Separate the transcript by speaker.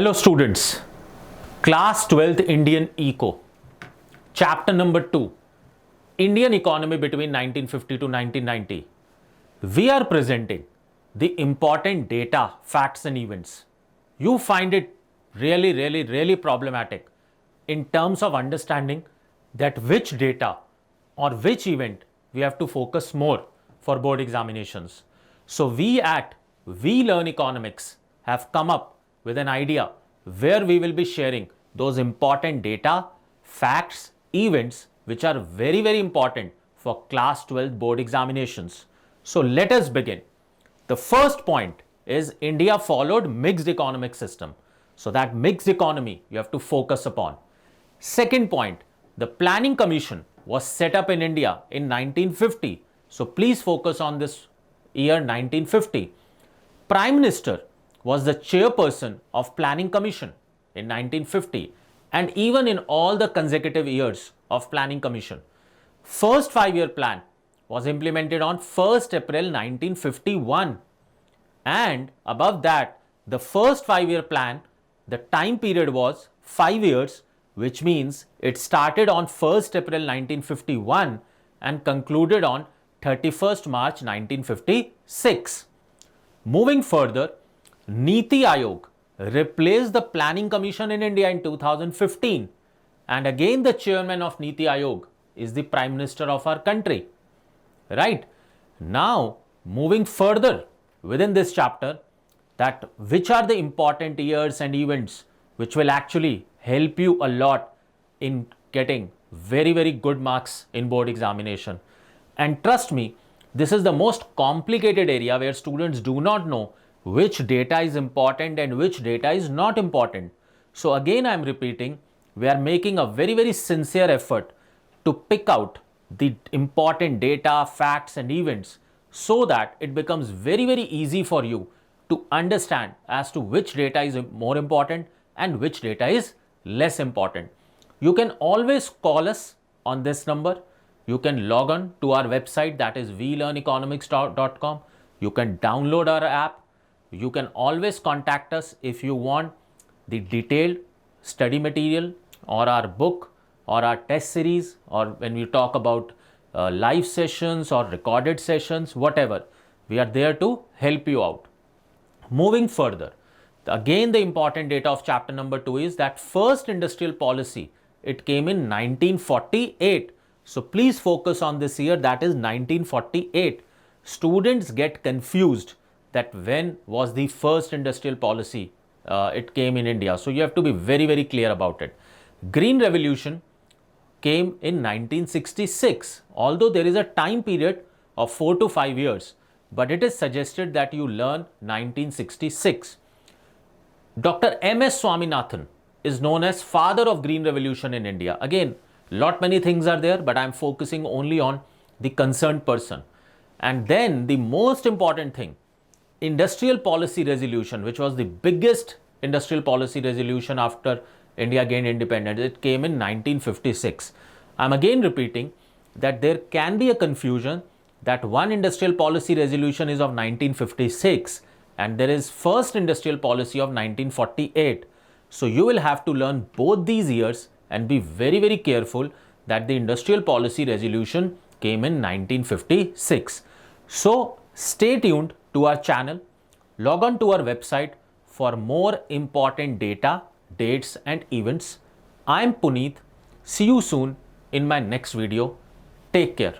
Speaker 1: Hello students, class 12th Indian Eco, chapter number 2, Indian economy between 1950 to 1990. We are presenting the important data, facts and events. You find it really problematic in terms of understanding that which data or which event we have to focus more for board examinations. So we at We Learn Economics have come up with an idea where we will be sharing those important data, facts, events which are very important for class 12 board examinations. So let us begin. The first point is India followed mixed economic system. So that mixed economy you have to focus upon. Second point, the Planning Commission was set up in India in 1950. So please focus on this year 1950. Prime Minister was the chairperson of Planning Commission in 1950 and even in all the consecutive years of Planning Commission. First 5-year plan was implemented on 1st April 1951 and above that the first 5-year plan, the time period was 5 years, which means it started on 1st April 1951 and concluded on 31st March 1956. Moving further, Niti Aayog replaced the Planning Commission in India in 2015 and again the chairman of Niti Aayog is the Prime Minister of our country. Right? Now, moving further within this chapter, that which are the important years and events which will actually help you a lot in getting very good marks in board examination. And trust me, this is the most complicated area where students do not know which data is important and which data is not important. So again I am repeating, we are making a very sincere effort to pick out the important data, facts and events so that it becomes very easy for you to understand as to which data is more important and which data is less important. You can always call us on this number. You can log on to our website, that is welearneconomics.com. You can download our app. You can always contact us if you want the detailed study material or our book or our test series, or when we talk about live sessions or recorded sessions, whatever. We are there to help you out. Moving further, again the important data of chapter number 2 is that first industrial policy, it came in 1948. So please focus on this year, that is 1948. Students get confused that when was the first industrial policy it came in India. So you have to be very clear about it. Green Revolution came in 1966, although there is a time period of 4 to 5 years, but it is suggested that you learn 1966. Dr. M.S. Swaminathan is known as father of Green Revolution in India. Again, many things are there, but I am focusing only on the concerned person. And then the most important thing, Industrial Policy Resolution, which was the biggest industrial policy resolution after India gained independence, it came in 1956. I am again repeating that there can be a confusion that one industrial policy resolution is of 1956 and there is first industrial policy of 1948. So you will have to learn both these years and be very careful that the industrial policy resolution came in 1956. So stay tuned to our channel, log on to our website for more important data, dates and events. I am Puneet. See you soon in my next video. Take care.